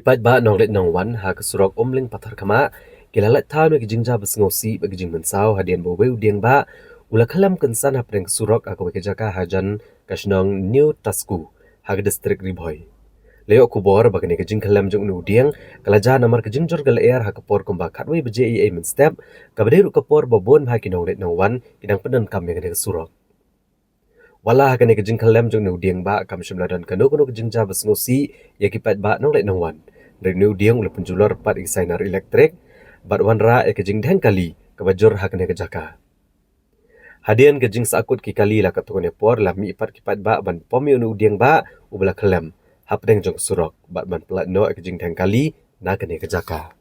Ipat ba nong let nong wan ha ka surok omling pathar kama kilalat tha no kijingja basngosi ba kijing mensau hadian bo weu dieng ba ula khalam kansan ha preng surok aku ke jaka hajan kasnong new tasku ha ke distrik ribhoi leo kubor ba kene kijing khalam jong nu dieng kalaja namar kijing jor gal air ha kapor komba khatwei ba je min step kabade ru kapor ba bon ha kinong let nong wan kidang penan kam ne surok wala kene kijing khalam jong nu dieng ba kam shimladan kano kono kijing ja basngosi ya kipat ba nong let nong wan dari nu dieng ula penjular pat isainar elektrik bat wan ra kijing dheng kali kabajor ha kene kejaka hadian kijing sakut ki kali la katone por la mi pat kipat ba ban pomi nu dieng ba ubala khalam hapdeng jong surok bat ban plat no kijing dheng kali na kene kejaka